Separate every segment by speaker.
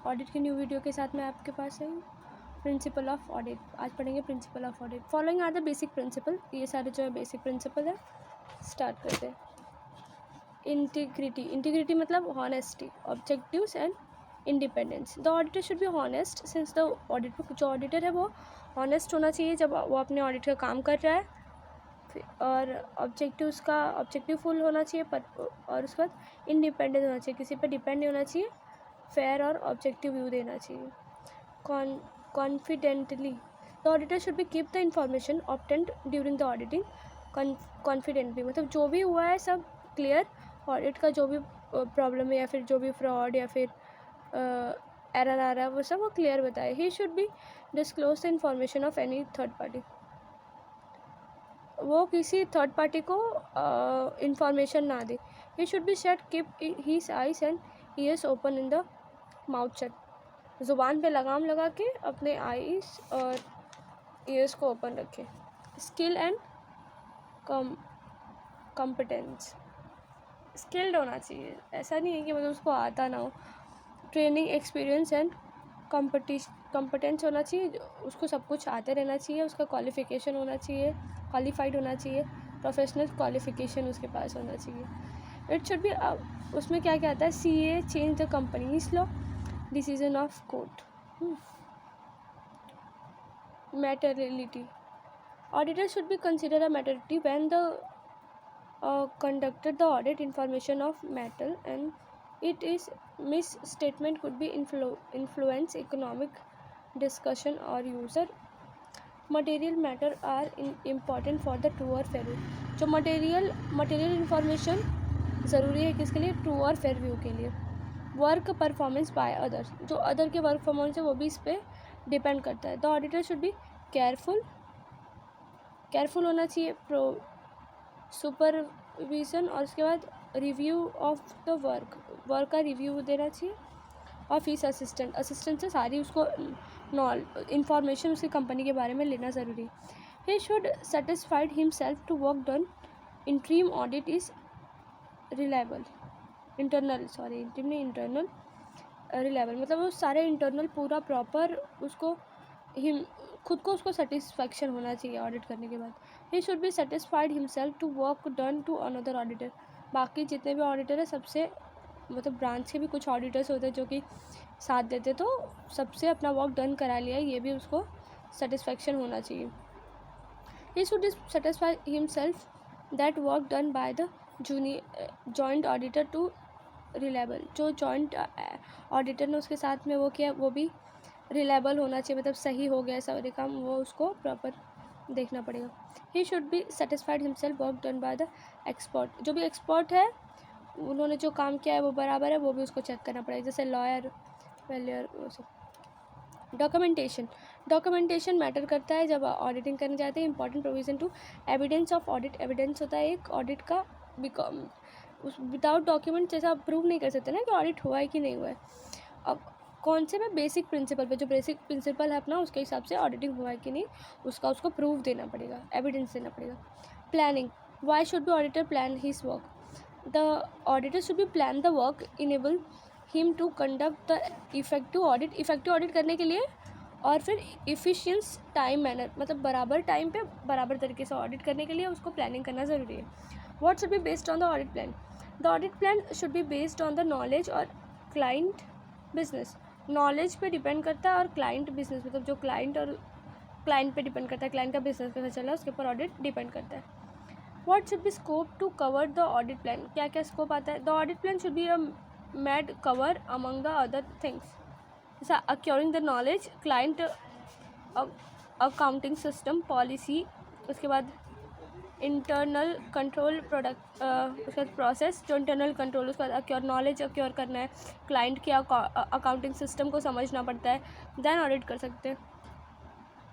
Speaker 1: Audit की new video के साथ मैं आपके पास आई हूँ। प्रिंसिपल ऑफ ऑडिट, आज पढ़ेंगे principle of audit. Following are the basic principle, ये सारे जो है बेसिक प्रिंसिपल है। स्टार्ट करते हैं। इंटीग्रिटी, इंटीग्रिटी मतलब honesty, objectives and independence. The auditor should be honest since the audit, जो ऑडिटर है वो हॉनेस्ट होना चाहिए जब वो अपने ऑडिट का काम कर रहा है, और ऑब्जेक्टिव उसका ऑब्जेक्टिवफुल होना चाहिए, पर और उसके बाद इंडिपेंडेंट होना चाहिए, किसी पर डिपेंड नहीं होना चाहिए, फेयर और ऑब्जेक्टिव व्यू देना चाहिए। Confidently, the auditor should be keep the information obtained during the auditing confidently, मतलब जो भी हुआ है सब क्लियर, ऑडिट का जो भी प्रॉब्लम है या फिर जो भी फ्रॉड या फिर एरर आ रहा है वो सब वो क्लियर बताए। He should be disclose the information of any third party, वो किसी थर्ड पार्टी को इंफॉर्मेशन ना दे। He should be shut keep his eyes and ears open in the mouth shut, ज़ुबान पे लगाम लगा के अपने आइज और ईयर्स को ओपन रखे। स्किल एंड कॉम्पिटेंस, स्किल्ड होना चाहिए, ऐसा नहीं है कि मतलब उसको आता ना हो। ट्रेनिंग, एक्सपीरियंस एंड कॉम्पिटेंस होना चाहिए, उसको सब कुछ आते रहना चाहिए, उसका क्वालिफ़िकेशन होना चाहिए, क्वालिफाइड होना चाहिए, प्रोफेशनल क्वालिफ़िकेशन उसके पास होना चाहिए। इट शुड बी, उसमें क्या क्या आता है, CA change the companies law, decision of court. Materiality, auditor should be consider a materiality when the conducted the audit information of matter and it is misstatement could be influence economic discussion or user material matter are important for the true or fair view। जो material information ज़रूरी है किसके लिए, true और fair view के लिए। Work performance by other, जो other के वर्क परफॉर्मेंस है वो भी इस पर डिपेंड करता है। The auditor should be careful होना चाहिए, सुपरविज़न और उसके बाद रिव्यू ऑफ द वर्क का रिव्यू देना चाहिए। और फीस असिस्टेंट से सारी उसको इंफॉर्मेशन उसकी कंपनी के बारे में लेना ज़रूरी है। He should satisfied himself to work done interim audit is reliable, internal reliable, मतलब वो सारे इंटरनल पूरा प्रॉपर उसको खुद को उसको सेटिस्फैक्शन होना चाहिए ऑडिट करने के बाद। He should be satisfied himself to work done to another auditor, बाकी जितने भी ऑडिटर है सबसे, मतलब ब्रांच के भी कुछ ऑडिटर्स होते हैं जो कि साथ देते, तो सबसे अपना वर्क डन करा लिया, ये भी उसको सेटिस्फैक्शन होना चाहिए। He should satisfy himself that work done by the joint auditor to reliable, जो जॉइंट ऑडिटर ने उसके साथ में वो किया वो भी रिलायबल होना चाहिए, मतलब सही हो गया सारे काम, वो उसको प्रॉपर देखना पड़ेगा। ही should be satisfied himself work done by the expert, जो भी एक्सपर्ट है उन्होंने जो काम किया है वो बराबर है, वो भी उसको चेक करना पड़ेगा, जैसे लॉयर, वेल्यर, वो सब। डॉक्यूमेंटेशन मैटर करता है जब ऑडिटिंग करने जाते हैं। Important provision to evidence of audit, evidence होता है एक ऑडिट का, विदाउट डॉक्यूमेंट जैसा आप प्रूव नहीं कर सकते ना कि ऑडिट हुआ है कि नहीं हुआ है। अब कौन से में बेसिक प्रिंसिपल पे, जो बेसिक प्रिंसिपल है अपना उसके हिसाब से ऑडिटिंग हुआ है कि नहीं उसको प्रूफ देना पड़ेगा, एविडेंस देना पड़ेगा। Planning, why should be auditor plan his work, the auditor should be plan the work enable him to conduct the effective audit करने के लिए, और फिर इफ़िशियंस टाइम मैनर, मतलब बराबर टाइम पे बराबर तरीके से ऑडिट करने के लिए उसको प्लानिंग करना ज़रूरी है। What should be based on the audit plan, the audit plan should be based on the knowledge और क्लाइंट बिजनेस, नॉलेज पे डिपेंड करता है और क्लाइंट बिजनेस, मतलब जो क्लाइंट पे डिपेंड करता है, क्लाइंट का बिजनेस कैसा चल रहा है उसके ऊपर ऑडिट डिपेंड करता है। What should be scope to cover the audit plan, क्या क्या स्कोप आता है। The audit plan should be a made cover among the other things, जैसा acquiring the knowledge, client accounting system, policy, उसके बाद internal control product, उसका process, जो internal control उसका नॉलेज अक्योर करना है, क्लाइंट के अकाउंटिंग सिस्टम को समझना पड़ता है, देन ऑडिट कर सकते हैं।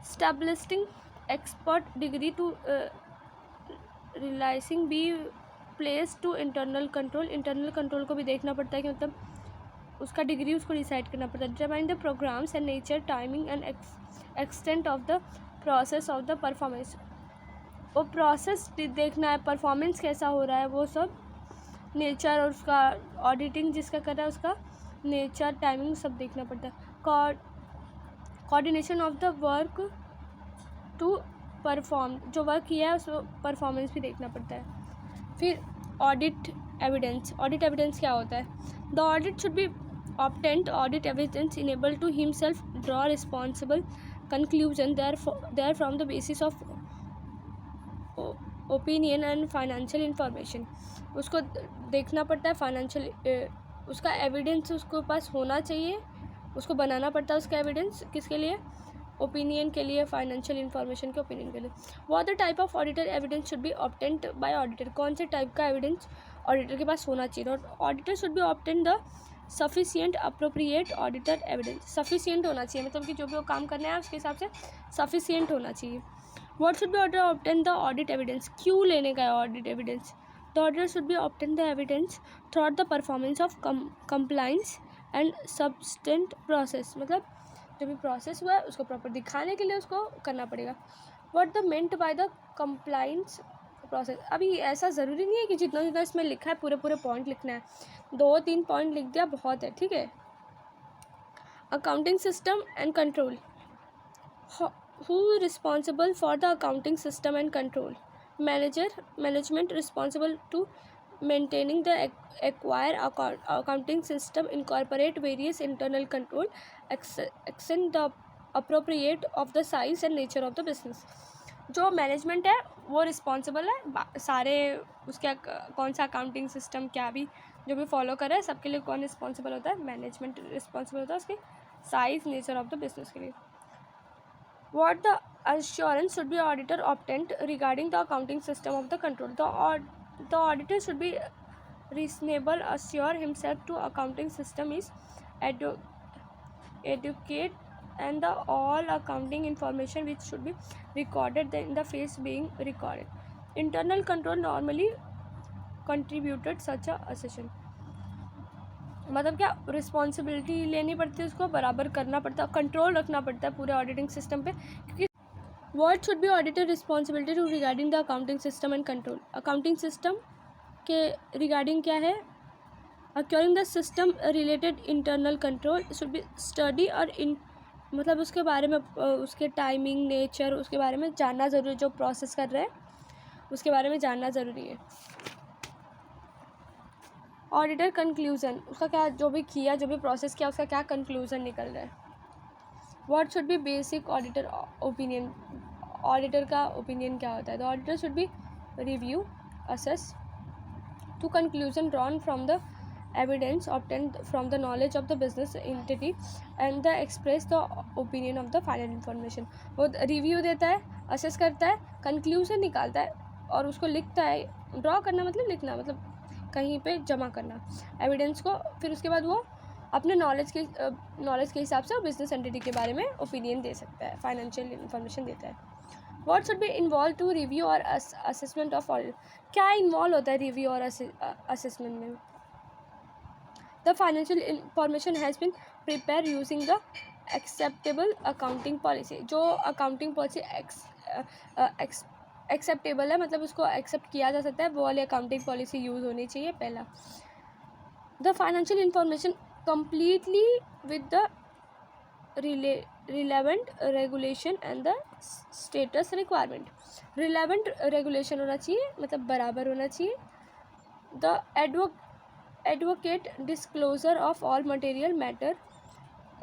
Speaker 1: Establishing expert degree to relying be place to internal control को भी देखना पड़ता है कि मतलब उसका डिग्री उसको डिसाइड करना पड़ता है। Determine the programs and nature, timing and extent of the process of the performance, वो प्रोसेस देखना है, परफॉर्मेंस कैसा हो रहा है, वो सब नेचर और उसका ऑडिटिंग जिसका कर रहा है उसका नेचर, टाइमिंग सब देखना पड़ता है। Coordination of the work to perform, जो वर्क किया है उसको परफॉर्मेंस भी देखना पड़ता है। फिर ऑडिट एविडेंस, ऑडिट एविडेंस क्या होता है? The audit should be obtained audit evidence enable to himself draw responsible conclusion there from the basis of opinion and financial information. उसको देखना पड़ता है फाइनेंशियल, उसका एविडेंस उसके पास होना चाहिए, उसको बनाना पड़ता है उसका एविडेंस किसके लिए? ओपिनियन के लिए, फाइनेंशियल इंफॉर्मेशन के ओपिनियन के लिए। What the type of auditor evidence should be obtained by auditor, कौन से टाइप का एविडेंस ऑडिटर के पास होना चाहिए? Auditor should B obtain the sufficient appropriate auditor evidence, sufficient होना चाहिए, मतलब कि जो भी वो काम करना है उसके हिसाब से सफिशिएंट होना चाहिए। What should be order obtain the audit evidence, क्यों लेने का है audit evidence? The auditor should be obtain the evidence throughout the performance of compliance and subsequent process, मतलब जो भी प्रोसेस हुआ है उसको प्रॉपर दिखाने के लिए उसको करना पड़ेगा। What the meant by the compliance process, अभी ऐसा ज़रूरी नहीं है कि जितना जितना इसमें लिखा है पूरे पूरे पॉइंट लिखना है, 2-3 पॉइंट लिख दिया बहुत है, ठीक है। Accounting system and control, who responsible for the accounting system and control? Management responsible to maintaining the acquire accounting system, incorporate various internal control, extend the appropriate of the size and nature of the business। जो management है वो responsible है सारे उसके कौन सा accounting system क्या भी जो भी फॉलो कर रहा है सबके लिए कौन रिस्पॉन्सिबल होता है? मैनेजमेंट रिस्पॉन्सिबल होता है उसके size nature of the business के लिए। What the assurance should be auditor obtained regarding the accounting system of the control? The auditor should be reasonable, assure himself to accounting system is educate and the all accounting information which should be recorded in the face being recorded. Internal control normally contributed such a assertion, मतलब क्या responsibility लेनी पड़ती है, उसको बराबर करना पड़ता है, कंट्रोल रखना पड़ता है पूरे ऑडिटिंग सिस्टम पे, क्योंकि what should be auditor responsibility to regarding the accounting system and control? Accounting system के रिगार्डिंग क्या है? Acquiring the system related internal control should be study और इन, मतलब उसके बारे में उसके टाइमिंग नेचर उसके बारे में जानना ज़रूरी है, जो प्रोसेस कर रहे हैं उसके बारे में जानना ज़रूरी है। ऑडिटर कंक्लूजन, उसका क्या जो भी किया जो भी प्रोसेस किया उसका क्या कंक्लूजन निकल रहा है? What should be basic auditor opinion, auditor का ओपिनियन क्या होता है? The auditor should be review assess to conclusion drawn from the evidence obtained from the knowledge of the business entity and the express the opinion of the final information. वो review देता है, assess करता है, conclusion निकालता है और उसको लिखता है। ड्रॉ करना मतलब लिखना, मतलब कहीं पे जमा करना एविडेंस को, फिर उसके बाद वो अपने नॉलेज के हिसाब से बिजनेस एंटिटी के बारे में ओपिनियन दे सकता है, फाइनेंशियल इंफॉर्मेशन देता है। What should be involve to review और असेसमेंट ऑफ ऑडिट, क्या इन्वॉल्व होता है रिव्यू और असेसमेंट में? The financial information has been prepare using the acceptable accounting policy, जो अकाउंटिंग पॉलिसी एक्सेप्टेबल है, मतलब उसको एक्सेप्ट किया जा सकता है, वो वाली अकाउंटिंग पॉलिसी यूज़ होनी चाहिए पहला। The financial information completely with the relevant regulation and the status requirement, relevant regulation होना चाहिए, मतलब बराबर होना चाहिए। The advocate disclosure of all material matter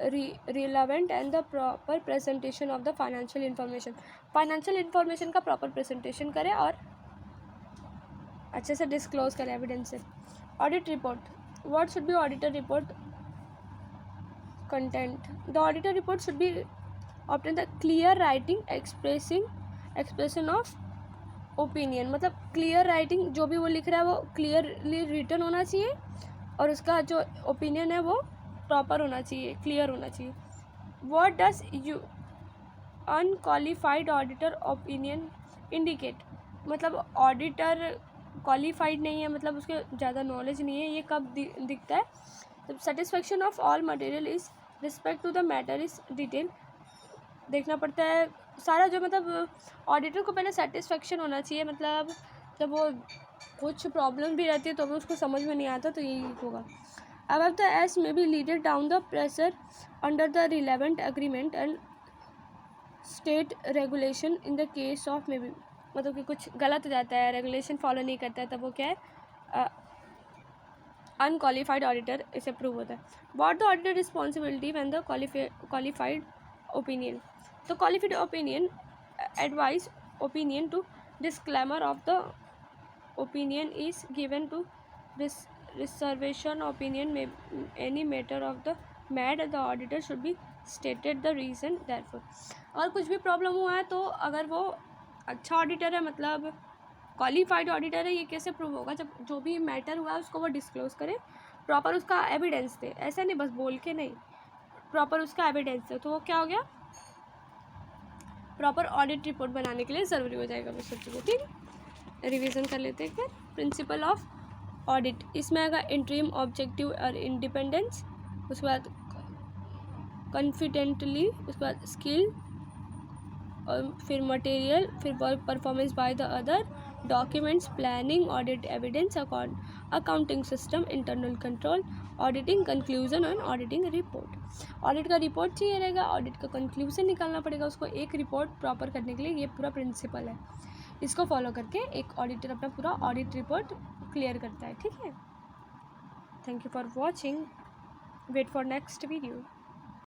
Speaker 1: relevant and the proper presentation of the financial information, financial information का proper presentation करें और अच्छे से डिस्क्लोज करें एविडेंस से। Audit report, what should be auditor report content? The auditor report should be obtain the clear writing expression of opinion, मतलब clear writing, जो भी वो लिख रहा है वो क्लियरली रिटन होना चाहिए और उसका जो ओपिनियन है वो प्रॉपर होना चाहिए, क्लियर होना चाहिए। What does you unqualified auditor opinion indicate, मतलब ऑडिटर क्वालिफाइड नहीं है, मतलब उसके ज़्यादा नॉलेज नहीं है, ये कब दिखता है? जब satisfaction of all material is respect to the matter is detail, देखना पड़ता है सारा, जो मतलब ऑडिटर को पहले सेटिस्फेक्शन होना चाहिए, मतलब जब वो कुछ प्रॉब्लम भी रहती है तो भी उसको समझ में नहीं आता, तो यही होगा। above the S may be leaded down the pressure under the relevant agreement and state regulation in the case of may be, मतलब कि कुछ गलत हो जाता है, रेगुलेशन फॉलो नहीं करता है, तब वो क्या है, अनक्वालिफाइड ऑडिटर इसे प्रूव होता है. What the auditor responsibility when the qualified opinion. तो qualified opinion adverse opinion to disclaimer of the opinion is given to reservation opinion may any matter of the mad the auditor should be stated the reason therefore. और कुछ भी problem हुआ है तो अगर वो अच्छा ऑडिटर है, मतलब क्वालिफाइड ऑडिटर है, ये कैसे प्रूव होगा? जब जो भी मैटर हुआ है उसको वो डिस्क्लोज करे, प्रॉपर उसका एविडेंस दे, ऐसा नहीं बस बोल के नहीं, प्रॉपर उसका एविडेंस दे, तो वो क्या हो गया, प्रॉपर ऑडिट रिपोर्ट बनाने के लिए ज़रूरी हो जाएगा वो सब चीज़ें. ठीक है, रिवीजन कर लेते हैं. फिर प्रिंसिपल ऑफ ऑडिट, इसमें आएगा इंट्रीम, ऑब्जेक्टिव और इंडिपेंडेंस, उसके बाद कॉन्फिडेंटली, उसके बाद स्किल, और फिर मटेरियल, फिर performance by the other, documents, planning, audit evidence, accounting system, internal control, auditing conclusion और ऑडिटिंग रिपोर्ट. ऑडिट का रिपोर्ट चाहिए रहेगा, ऑडिट का कंक्लूजन निकालना पड़ेगा उसको एक रिपोर्ट प्रॉपर करने के लिए. ये पूरा प्रिंसिपल है, इसको फॉलो करके एक ऑडिटर अपना पूरा ऑडिट रिपोर्ट क्लियर करता है. ठीक है, thank you for watching, wait for next video.